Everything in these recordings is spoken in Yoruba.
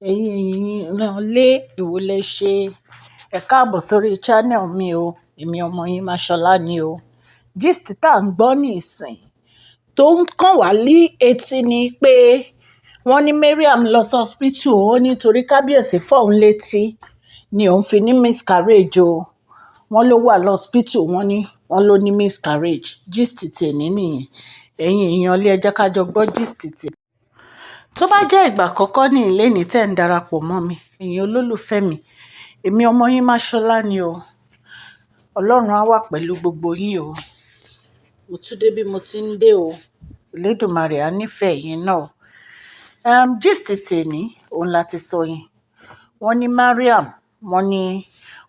ẹ̀yin náà lé èwo lẹ ṣe ẹ káàbọ̀ sórí channel mi o. Èmi ọmọ yín Máṣọlá ni o. Gist tá à ń gbọ́ ní ìsìn tó ń kàn wá ní etí ni pé wọ́n ní Mariam lọ sí hospital ó nítorí kábíyèsí fọ́ òun létí ni òun fi ní miscarriage o. Wọ́n ló wà lọ́spítù wọ́n ló ní miscarriage. Gist tèmi nìyẹn. Ẹ̀yin èèyàn ilé ẹ jẹ́ ká jọ gbọ́ gist tèmi. Tó bá jẹ́ ìgbà àkọ́kọ́ ní ilé ní tẹ́ ń darapọ̀ mọ́ mi, ẹ̀yin olólùfẹ́ mi, èmi ọmọ yín Máṣọlá ni o. Ọlọ́run á wà pẹ̀lú gbogbo yín o. Mo tún dé bí mo ti ń dé o. Elédùmarè á nífẹ̀ẹ́ yín náà o. Gist tèmi òun láti sọ yẹn. Wọ́n ní Mariam, wọ́n ní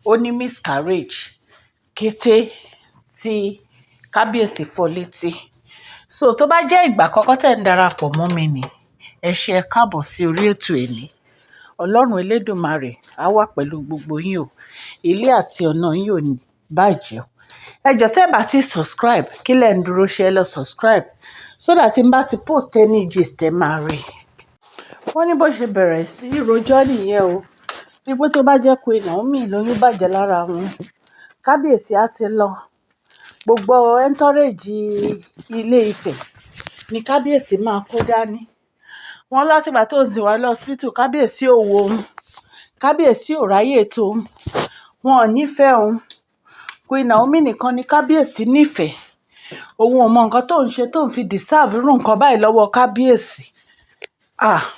ó ní miscarriage kété tí kábíyèsí fọ́ létí. So tó bá jẹ́ ìgbà àkọ́kọ́ tẹ́ ń darapọ̀ mọ́ mi ni, ẹ ṣé ẹ káàbọ̀ sí orí ètò èní. Ọlọ́run Elédùmarè á wà pẹ̀lú gbogbo yín o. Ilé àti ọ̀nà yín ò ní bàjẹ́ o. Ẹ jọ̀ọ́ tẹ́ bá ti subscribe, kí lẹ̀ ń dúró ṣe ẹ lọ subscribe so that tí n bá ti post any gist ẹ máa rí. Wọ́n ní bó ṣe bẹ̀rẹ̀ sí rojọ́ nìyẹn o. Wípé tó bá jẹ́ Queen Naomi lóyún bàjẹ́ lára wọn, kábíyèsí á ti lọ. Gbogbo entourage Ilé Ifẹ̀ ni kábíyèsí máa kó dání. Wọ́n látìgbà tó ń ti wá lọ hospital, kábíyèsí ò wo òun, kábíyèsí ò ráyè tó òun, wọn ò nífẹ̀ẹ́ òun. Queen Naomi nìkan ni kábíyèsí nífẹ̀ẹ́. Òun ò mọ nǹkan tó ń ṣe tó ń fi deserve irú nǹkan báyìí lọ́wọ́ kábíyèsí.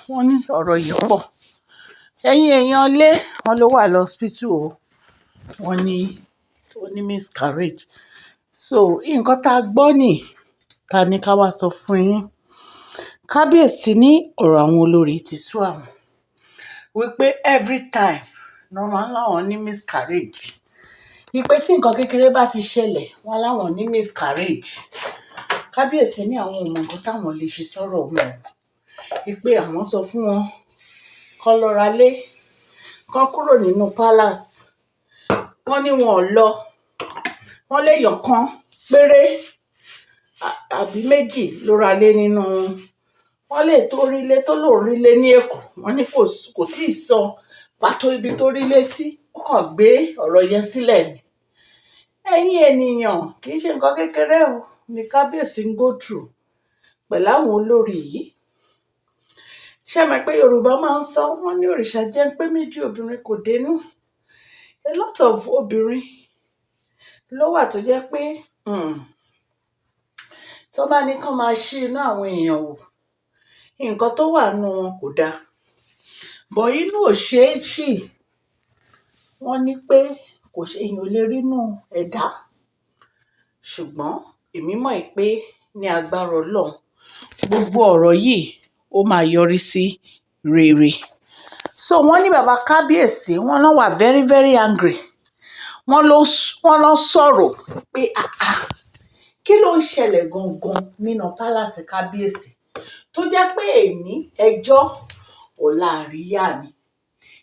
Wọ́n ní ọ̀rọ̀ yìí pọ̀. Ẹ̀yin èèyàn ilé, wọ́n ló wà lọ hospital o. Wọ́n ní ó ní miscarriage. So nǹkan tá a gbọ́ nì, ta ni ká wá sọ fún yín. Kábíyèsí ní ọ̀rọ̀ àwọn olórí ti sú àwọn. Wípé every time ló máa ń láwọn ní miscarriage. Wípé tí nǹkan kékeré bá ti ṣẹlẹ̀, wọ́n láwọn ní miscarriage. Kábíyèsí ní àwọn ò mọ nǹkan táwọn lè ṣe sọ́rọ̀ wọn. Wípé àwọn sọ fún wọn kó lọ ra lé, kó kúrò nínú palace. Wọ́n ní wọn ò lọ. Wọ́n léèyàn kan péré àbí méjì ló ra lé nínú wọn. Wọ́n lè tó rí ilé tó lòún rí lé ní Èkó. Wọ́n ní kò tí ì sọ pàtó ibi tó rí lé sí. Ó kàn gbé ọ̀rọ̀ yẹn sílẹ̀ ni. Ẹ̀yin ènìyàn, kì í ṣe nǹkan kékeré o ni kábíyèsí ń go through pẹ̀lú àwọn olórí yìí. Ṣé mọ̀ pé Yorùbá máa ń sọ wọ́n ní òrìṣà jẹ́ ń pé méjì obìnrin kò dénú. A lot of obìnrin ló wà tó jẹ́ pé tó bá ní kán máa ṣí inú àwọn èèyàn wò, nǹkan tó wà nínú wọn kò dáa. Bọ̀ inú ò ṣe é ṣì. Wọ́n ní pé kò ṣe èèyàn ò lè rí inú ẹ̀dá. Ṣùgbọ́n èmi mọ̀ pé ní agbára Ọlọ́run, gbogbo ọ̀rọ̀ yìí ó máa yọrí sí rere. So wọ́n ní bàbá kábíyèsí, wọ́n náà wà very very angry. Wọ́n lọ sọ̀rọ̀ pé kí ló ń ṣẹlẹ̀ gangan nínú palace kábíyèsí tó jẹ́ pé èní ẹjọ́ ọ̀la àríyá ni.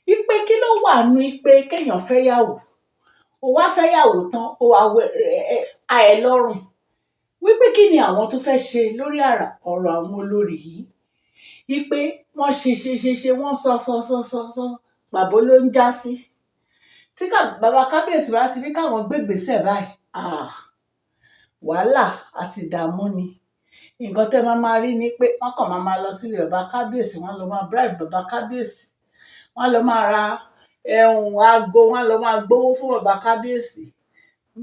Wípé kí ló wà nú pé kéèyàn fẹ́yàwó, ó wá fẹ́yàwó tán ó wá ẹ lọ́rùn. Wípé kí ni àwọn tó fẹ́ ṣe lórí ọ̀rọ̀ àwọn olórí yìí. Wípé wọ́n ṣe wọ́n sọ pàbó ló ń já sí. Tí bàbá kábíyèsí bá ti ní káwọn gbégbèsè báyìí, wàhálà àti ìdààmú ni. Nǹkan tẹ́ máa rí ni pé wọ́n kàn máa lọ sílé bàbá kábíyèsí, wọ́n lọ máa bribe bàbá kábíyèsí, wọ́n lọ máa ra aago, wọ́n lọ máa gbówó fún bàbá kábíyèsí.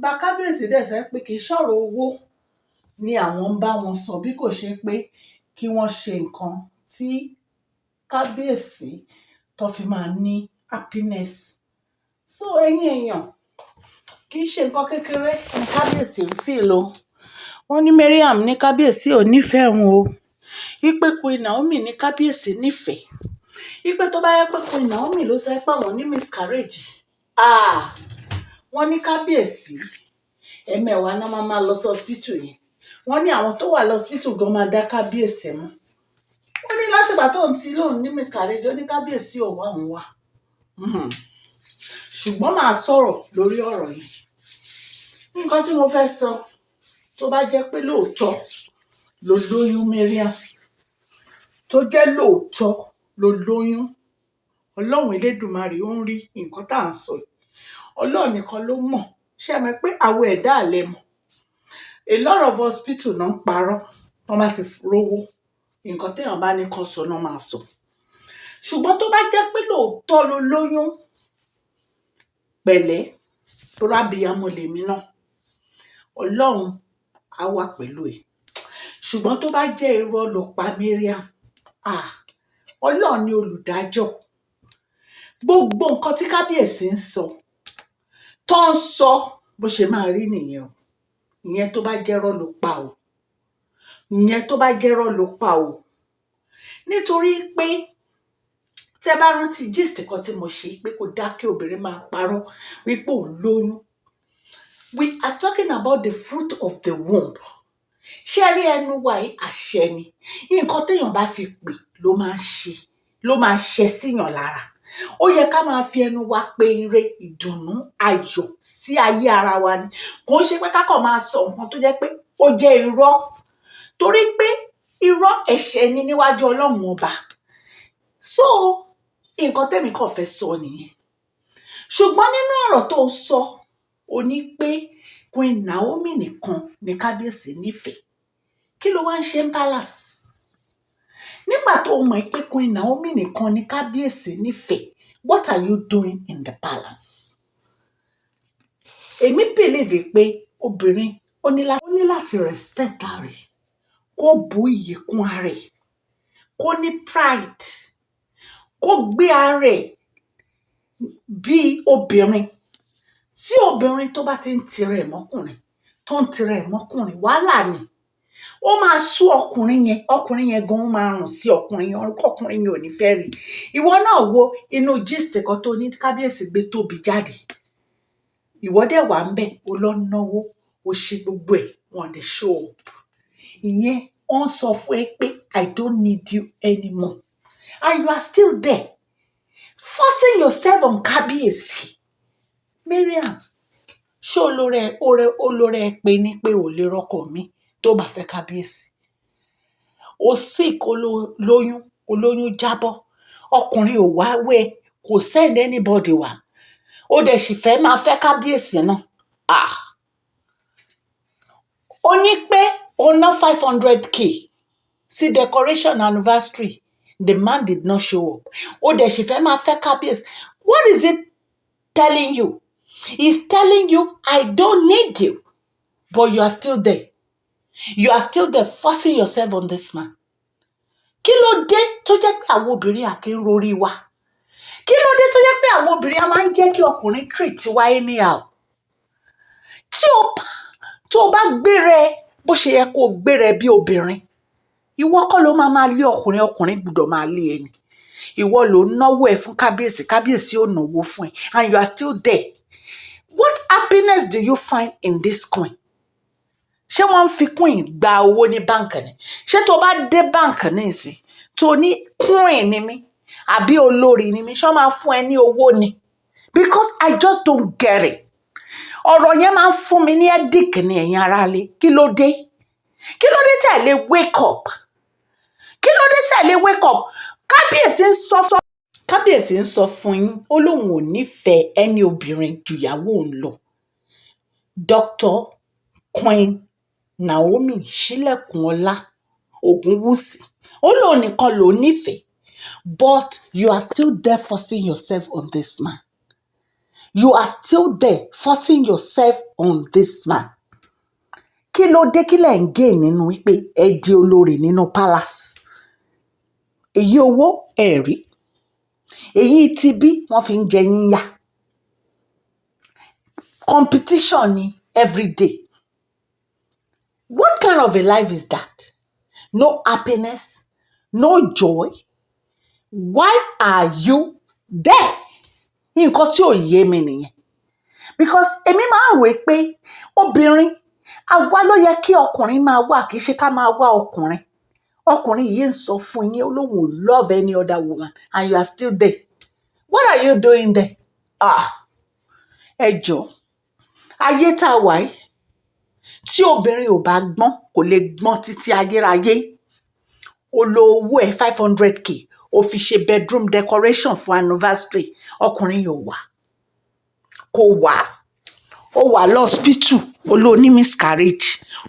Bàbá kábíyèsí dẹ̀ sọ pé kì í ṣọ̀rọ̀ owó ni àwọn ń bá wọn sọ, bí kò ṣe pé kí wọ́n ṣe nǹkan tí kábíyèsí tó fi máa ní happiness. So ẹ̀yin èèyàn, kì í ṣe nǹkan kékeré ni kábíyèsí ń feel o. Wọ́n ní Mariam ní kábíyèsí ò nífẹ̀ẹ́ òun o. Wípé Queen Naomi ní kábíyèsí nífẹ̀ẹ́. Wípé tó bá yẹ pé Queen Naomi ló sọ pé àwọn ní miscarriage, wọ́n ní kábíyèsí ẹ̀mẹ̀wàá náà máa lọ sí hospital yẹn. Wọ́n ní àwọn tó wà lọ hospital gan máa dá kábíyèsí mọ́. Wọ́n ní látìgbà tó ń ti lóun ní miscarriage, ó ní kábíyèsí ò wá òun wá. Ṣùgbọ́n màá sọ̀rọ̀ lórí ọ̀rọ̀ yìí. Nǹkan tí mo fẹ́ sọ, tó bá jẹ́ pé lóòótọ́ ló lóyún Mariam, tó jẹ́ lóòótọ́ ló lóyún, Ọlọ́run Elédùmarè ó ń rí nǹkan tá à ń sọ yìí. Ọlọ́run nìkan ló mọ̀. Ṣé ẹ mọ̀ pé àwọn ẹ̀dá àlẹ́ mọ̀? A lot of hospital náà ń parọ́ wọ́n bá ti rówó. Nǹkan téèyàn bá ní kán sọ náà máa sọ. Ṣùgbọ́n tó bá jẹ́ pé lóòótọ́ lo lóyún, pẹ̀lẹ́, torí abiyamọ lèmi náà, Ọlọ́run á wà pẹ̀lú ẹ. Ṣùgbọ́n tó bá jẹ́ irọ́ ló pa Mariam, Ọlọ́run ni olùdájọ́. Gbogbo nǹkan tí Kábíyèsí ń sọ, tó ń sọ bó ṣe máa rí nìyẹn o. Ìyẹn tó bá jẹ́ irọ́ ló pa o. Ìyẹn tó bá jẹ́ irọ́ ló pa o. Nítorí pé tẹ́ bá rántí gist kan tí mo ṣe pé kò dá kí obìnrin máa parọ́ wípé òun lóyún. We are talking about the fruit of the womb. Ṣé rí ẹnu wa yìí àṣẹ ni? Nǹkan téèyàn bá fi pè ló máa ṣẹ síyàn lára. Ó yẹ ká máa fi ẹnu wa pe ire, ìdùnnú, ayọ̀ sí ayé ara wa ni. Kò ń ṣe pé ká kàn máa sọ nǹkan tó jẹ́ pé ó jẹ́ irọ́. Torí pé irọ́ ẹ̀ṣẹ̀ ni níwájú Ọlọ́run ọba. So nǹkan tẹ́mi kàn fẹ́ sọ nìyẹn. Ṣùgbọ́n nínú ọ̀rọ̀ tó sọ, ó ní pé Queen Naomi nìkan ni Kábíyèsí nífẹ̀ẹ́. Kí ló wá ń ṣe ń palace? Nígbà tó mọ̀ pé Queen Naomi nìkan ni Kábíyèsí nífẹ̀ẹ́, what are you doing in the palace? Èmi believe pé obìnrin ó ní láti respect ara rẹ̀, kó bu iyì kún ara rẹ̀, kó ní pride, kó gbé ara rẹ̀ bí obìnrin. Tí obìnrin tó bá ti ń tirẹ̀ mọ́kùnrin, tó ń tirẹ̀ mọ́kùnrin, wàhálà ni. Ó máa sú ọkùnrin yẹn gan máa rùn sí ọkùnrin yẹn, ọkùnrin yẹn ò ní fẹ́ rí. Ìwọ náà wo inú gist kan tó ní Kábíyèsí gbé Tóbi jáde. Ìwọ dẹ̀ wà ń bẹ̀, ó lọ náwó, ó ṣe gbogbo ẹ̀, wọ́n dẹ̀ show up. Ìyẹn ó ń sọ fún ẹ pé I don't need you anymore. And you are still there, forcing yourself on Kabiyesi. Mariam, ṣé olórí ẹ pé ní pé ò lè rọ́kọ mi tó bá fẹ́ Kabiyesi? Ó sick, olóyún jábọ́, ọkùnrin ò wá wẹ̀, kò send anybody wá. Ó dẹ̀ sì fẹ́ máa fẹ́ Kábíyèsí náà. Ó ní pé ó ná 500k sí decoration anniversary. The man did not show up. Ó dẹ̀ sì fẹ́ máa fẹ́ Kábíyèsí. What is it telling you? He's telling you, I don't need you, but you are still there. You are still there forcing yourself on this man. Kí ló dé tó jẹ́ pé àwọn obìnrin àkínrorí wa? Kí ló dé tó jẹ́ pé àwọn obìnrin a máa ń jẹ́ kí ọkùnrin treat wa anyhow? Tí o bá gbére bó ṣe yẹ kó o gbére bí obìnrin, ìwọ kọ́ ló máa lé ọkùnrin gbọ́dọ̀ máa lé ẹni. Ìwọ ló náwó ẹ fún Kábíyèsí ò náwó fún ẹ, and you are still there. What happiness do you find in this queen? Ṣé wọ́n ń fi queen gba owó ní báǹkì ni? Ṣé tó bá dé báǹkì ní ìsìn tó ní queen ni mí àbí olórí ni mí, ṣé wọ́n máa fún ẹ ní owó ni? Because I just don't get it. Ọ̀rọ̀ yẹn máa ń fún mi ní headache ní ẹ̀yin aráalé. Kí ló dé? Kí ló dé tí ẹ lè wake up? Kí ló dé tí ẹ lè wake up? Kábíyèsí ń sọ fún yín, ó lóun ò nífẹ̀ẹ́ ẹni obìnrin ju ìyàwó òun lọ. Dr. Queen Naomi Ṣílẹ̀kùnọlá Ògúnwùsì, ó lóun nìkan ló nífẹ̀ẹ́, but you are still there forcing yourself on this man. You are still there forcing yourself on this man. Kí ló dé, kí lẹ̀ ń gé nínú wípé ẹ di olórí nínú palace? Èyí owó ẹ̀rí, èyí tí bí wọ́n fi ń jẹ yín yá. Competition ni everyday. What kind of a life is that? No happiness, no joy. Why are you there? Nǹkan tí ò yé mi nìyẹn. Because èmi máa ń rò pé obìnrin, àwa ló yẹ kí ọkùnrin máa wà, kì í ṣe ká máa wá ọkùnrin. Ọkùnrin yìí ń sọ fún yín, ó lóun ò love any other woman, and you are still there. What are you doing there? Ẹ jọ̀ọ́, ayé tá a wà yìí, tí obìnrin ò bá gbọ́n, kò lè gbọ́n títí ayérayé. Ó lo owó ẹ̀ 500k, ó fi ṣe bedroom decoration fún anniversary ọkùnrin yóò wá kò wá ó wà lọ́spítù olóní miscarriage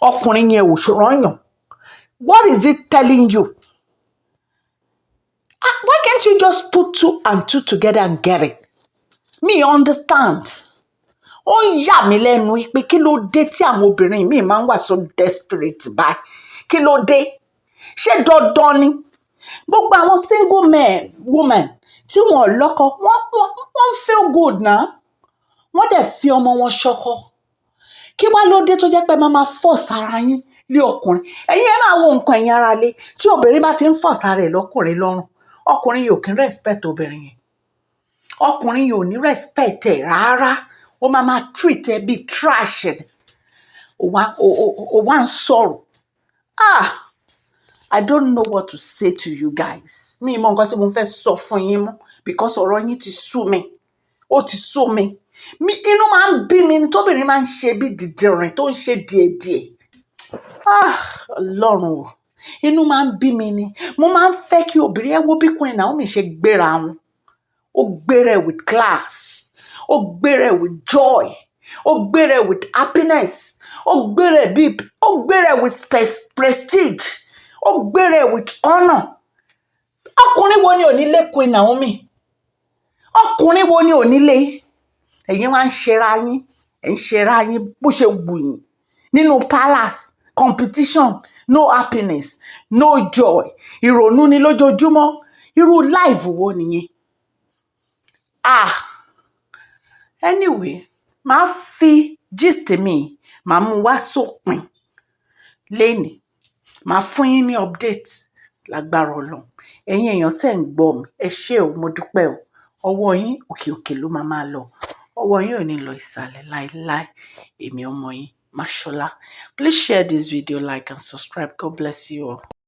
ọkùnrin yẹn ò rányàn. What is it telling you? Why can't you just put two and two together and get it? Me understand. Ó ń yà mí lẹ́nu pé kí ló dé tí àwọn obìnrin míì máa ń wà so desperate báyìí. Kí ló dé? Ṣé dandan ni? Gbogbo àwọn single men women tí wọ́n lọ́kọ wọ́n feel good náà. Wọ́n dẹ̀ fi ọmọ wọn ṣọkọ. Kí wá ló dé tó jẹ́ pé máa force ara yín lé ọkùnrin? Ẹ̀yin ẹ máa wo nǹkan ẹ̀yin ara lé tí obìnrin bá ti ń force ara ẹ̀ lọ́kùnrin lọ́rùn. Ọkùnrin yóò kí ń respect obìnrin yẹn. Ọkùnrin yóò ní respect ẹ̀ rárá. Ó máa treat ẹ bí trash ẹ̀. Ó wá ń sọ̀rọ̀. I don't know what to say to you guys. Mi mọ nǹkan tí mo fẹ́ sọ fún yín mọ́ because ọ̀rọ̀ yín ti sú mi. Ó ti sú mi. Inú máa ń bí mi ní tóbìnrin máa ń ṣe bí dìdìrìn tó ń ṣe díẹ̀díẹ̀. Ọlọ́run o. Inú máa ń bí mi ni. Mo máa ń fẹ́ kí obìnrin ẹ wo bí Queen Naomi ṣe gbéra wọn. Ó gbéra with class. Ó gbéra with joy. Ó gbéra with happiness. Ó gbéra with prestige. Ó gbéra with honor. Ọkùnrin wo ni ò ní lé Queen Naomi? Ọkùnrin wo ni ò ní lé? Ẹ̀yin wá ń ṣera yín. Ẹ̀ ń ṣera yín bó ṣe wù yín. Nínú palace, competition, no happiness, no joy. Ìrònú ni lójoojúmọ́. Irú life wo nìyẹn? Anyway, màá fi gist mi, màá mú wá sópin lénìí. Màá fún yín ní update lágbára Ọlọ́run. Ẹ̀yin èèyàn tẹ́ ń gbọ́ mi, ẹ ṣé o, mo dúpẹ́ o. Ọwọ́ yín òkè òkè ló máa lọ. Ọwọ́ yín ò ní lọ ìsàlẹ̀ láéláé. Èmi ọmọ yín, Mashola. Please share this video, like and subscribe. God bless you all.